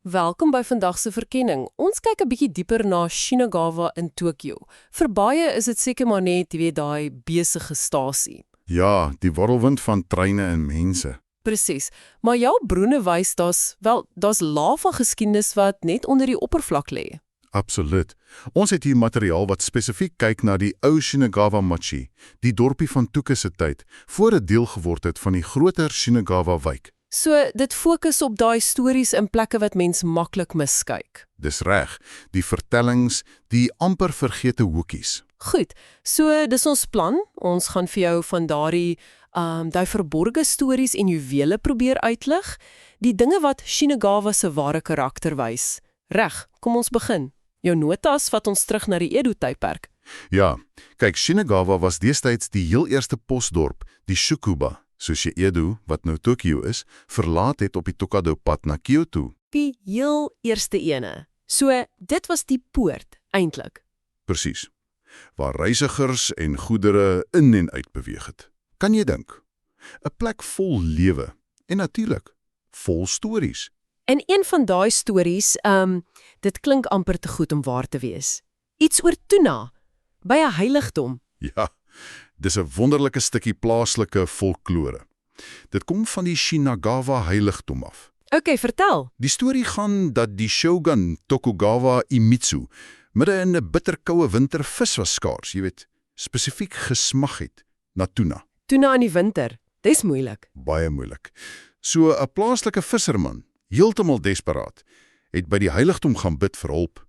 Welkom by vandag se verkenning. Ons kyk 'n bietjie dieper na Shinagawa in Tokio. Vir baie is dit seker maar net, jy weet, daai besige stasie. Ja, die whirlwind van treine en mense. Presies. Maar jou broene wys daar's laag van geskiedenis wat net onder die oppervlak lê. Absoluut. Ons het hier materiaal wat spesifiek kyk na die ou Shinagawa-machi, die dorpie van Toeke se tyd, voor dit deel geword het van die groter Shinagawa-wijk. So, dit fokus op daai stories in plekke wat mens maklik miskyk. Dis reg, die vertellings, die amper vergete hoekies. Goed, so dis ons plan. Ons gaan vir jou van daai verborgde stories en juwele probeer uitlig, die dinge wat Shinagawa se ware karakter wys. Reg, kom ons begin. Jou notas vat ons terug na die Edo-tydperk. Ja, kyk, Shinagawa was destyds die heel eerste posdorp, die Tsukuba, soos jy Edo, wat nou Tokio is, verlaat het op die Tokado-pad na Kyoto. Die heel eerste ene. So, dit was die poort, eintlik. Presies. Waar reisigers en goedere in en uit beweeg het. Kan jy dink? 'n plek vol lewe en natuurlik vol stories. En een van daai stories, dit klink amper te goed om waar te wees. Iets oor tuna, by 'n heiligdom. Ja, dis 'n wonderlike stukkie plaaslike folklore. Dit kom van die Shinagawa heiligdom af. Okay, vertel. Die storie gaan dat die shogun Tokugawa Iemitsu midde in 'n bitterkoue winter vis was skaars, jy weet, spesifiek gesmag het na tuna. Tuna in die winter, dis moeilik. Baie moeilik. So 'n plaaslike visserman, heeltemal desperaat, het by die heiligdom gaan bid vir hulp.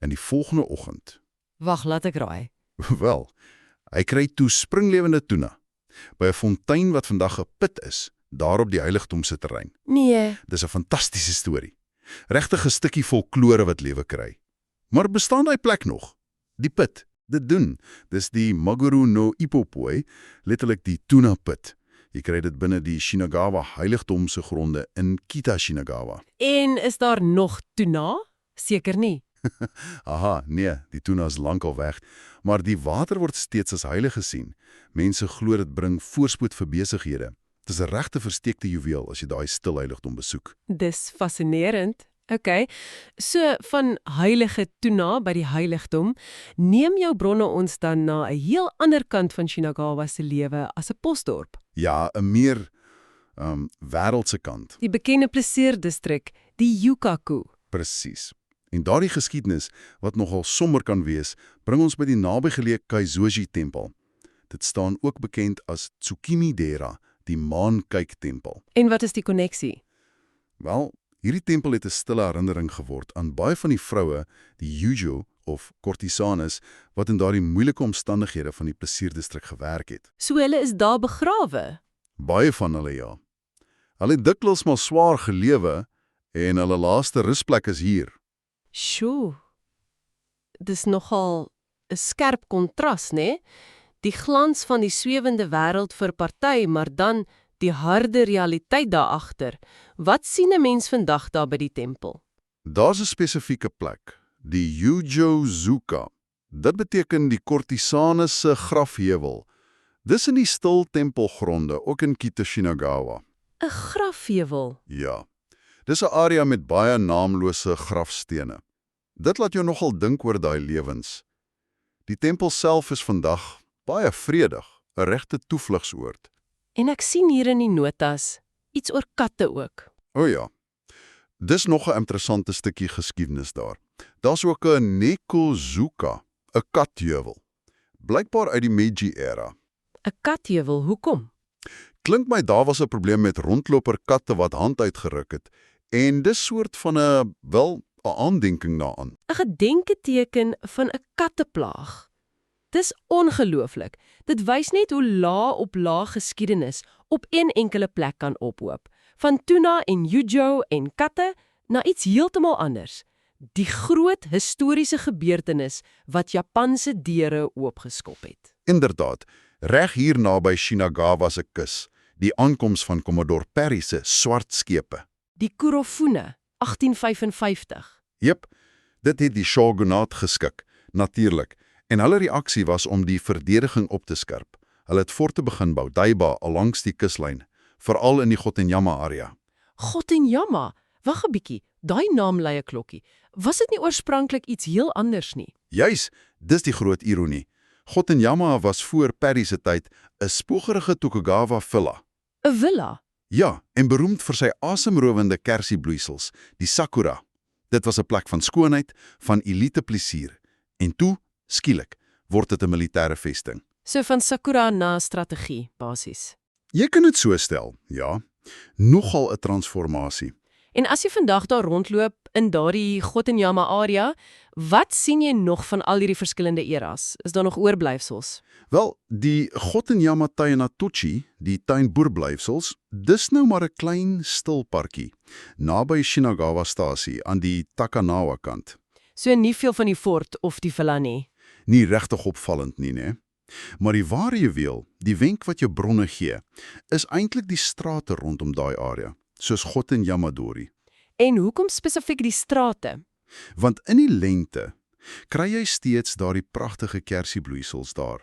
En die volgende oggend, Wag, laat ek raai. wel, hy kry toe springlewende tuna by 'n fontein wat vandag 'n put is, daar op die heiligdom se terrein. Nee. Dis 'n fantastiese storie. Regtig 'n stukkie folklore wat lewe kry. Maar bestaan daai plek nog? Die put, dit doen. Dis die Maguro no Ippopoi, letterlik die tuna put. Jy kry dit binne die Shinagawa heiligdom se gronde in Kita Shinagawa. En is daar nog tuna? Seker nie. Aha, nee, die tuna is lankal weg, maar die water word steeds as heilig gesien. Mense glo dit bring voorspoed vir besighede. Dis 'n regte versteekte juweel as jy daai stil heiligdom besoek. Dis fascinerend. Okay, so van heilige tuna by die heiligdom, neem jou bronne ons dan na 'n heel ander kant van Shinagawa se lewe as 'n posdorp. Ja, 'n meer wêreldse kant. Die bekende plesieerdistrik, die Yukaku. Presies. En daardie geskiedenis, wat nogal somber kan wees, bring ons by die nabygeleë Kaizoji-tempel. Dit staan ook bekend as Tsukimi-dera, die maankyk-tempel. En wat is die koneksie? Wel, hierdie tempel het 'n stille herinnering geword aan baie van die vroue, die yujo of kortisanes, wat in daardie moeilike omstandighede van die plesierdistrik gewerk het. So hulle is daar begrawe. Baie van hulle, ja. Hulle het dikwels maar swaar gelewe en hulle laaste rusplek is hier. Sjoe. Dis nogal 'n skerp kontras, né? Die glans van die swewende wêreld vir party, maar dan die harde realiteit daar agter. Wat sien 'n mens vandag daar by die tempel? Daar's 'n spesifieke plek, die Yujo-zuka. Dit beteken die kortisanes se grafheuwel. Dis in die stil tempelgronde, ook in Kita Shinagawa. 'n Grafheuwel. Ja, dis 'n area met baie naamlose grafstene. Dit laat jou nogal dink oor daai lewens. Die tempel self is vandag baie vredig, 'n regte toevlugsoord. En ek sien hier in die notas iets oor katte ook. O ja, dis nog 'n interessante stukkie geskiedenis daar. Daar's ook 'n Neko-zuka, 'n katheuwel. Blykbaar uit die Meiji-era. 'n Katheuwel, hoekom? Klink my daar was 'n probleem met rondloper katte wat hand uitgeruk het. En dis soort van 'n aandenking daaraan. 'n Gedenketeken van 'n katteplaag. Dis ongelooflik. Dit wys net hoe laag op laag geskiedenis op een enkele plek kan ophoop. Van tuna en yujo en katte na iets heeltemal anders. Die groot historiese gebeurtenis wat Japanse deure oopgeskop het. Inderdaad, reg hier naby Shinagawa se kus, die aankoms van Commodore Perry se swart skepe. Die Kurofune, 1855. Jep, dit het die shogunaat geskik, natuurlik. En hulle reaksie was om die verdediging op te skerp. Hulle het forte begin bou, Daiba, alangs die kuslyn, veral in die Gotenyama-area. Gotenyama? Wag 'n bietjie. Daai naam lui 'n klokkie. Was dit nie oorspronklik iets heel anders nie? Juis, dis die groot ironie. Gotenjama was voor Perry se tyd 'n spogerige Tokugawa villa. 'n Villa? Ja, en beroemd vir sy asemrowende kersiebloeisels, die sakura. Dit was 'n plek van skoonheid, van elite plesier. En toe, skielik, word dit 'n militêre vesting. So van sakura na strategie, basies. Jy kan dit so stel, ja. Nogal 'n transformasie. En as jy vandag daar rondloop in daardie Gotenjama area, wat sien jy nog van al hierdie verskillende eras? Is daar nog oorblyfsels? Wel, die Gotenjama Tainatochi, die tuinboerblyfsels, dis nou maar 'n klein stil parkie, naby Shinagawa-stasie aan die Takanawa-kant. So nie veel van die fort of die villa nie. Nie regtig opvallend nie, né? Maar die ware juweel, die wenk wat jou bronne gee, is eintlik die strate rondom daai area, soos Gotenjamadori. En hoekom spesifiek die strate? Want in die lente kry jy steeds daardie pragtige kersiebloeisels daar.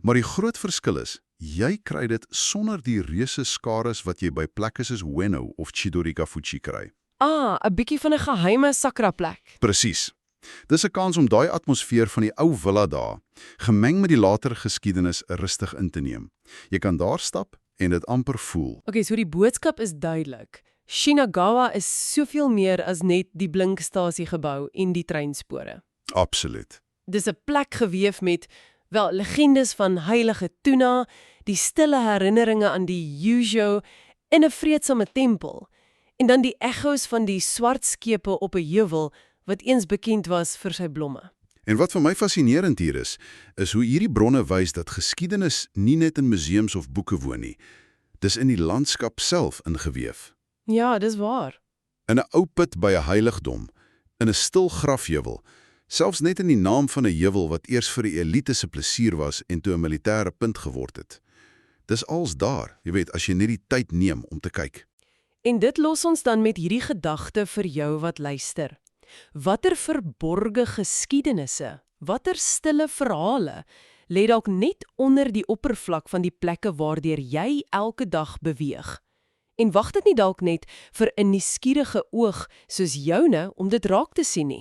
Maar die groot verskil is, jy kry dit sonder die reuse skares wat jy by plekke soos Ueno of Chidorikafuchi kry. 'n bietjie van 'n geheime sakra-plek. Presies. Dis 'n kans om daai atmosfeer van die ou villa daar, gemeng met die latere geskiedenis, rustig in te neem. Jy kan daar stap en dit amper voel. Okay, so die boodskap is duidelik. Shinagawa is soveel meer as net die blinkstasiegebou en die treinspore. Absoluut. Dis 'n plek geweef met, wel, legendes van heilige Tuna, die stille herinneringe aan die Yujo en 'n vreedsame tempel. En dan die echos van die swart skepe op 'n heuwel wat eens bekend was vir sy blomme. En wat vir my fascinerend hier is hoe hierdie bronne wys dat geskiedenis nie net in museums of boeke woon nie. Dis in die landskap self ingeweef. Ja, dis waar. In 'n ou put by 'n heiligdom, in 'n stil grafheuwel, selfs net in die naam van 'n heuwel wat eers vir die elite se plesier was en toe 'n militêre punt geword het. Dis als daar, jy weet, as jy net die tyd neem om te kyk. En dit los ons dan met hierdie gedagte vir jou wat luister. Watter verborge geskiedenisse, watter stille verhale lê dalk net onder die oppervlak van die plekke waardeur jy elke dag beweeg? En wag dit nie dalk net vir 'n nuuskierige oog soos joune om dit raak te sien nie?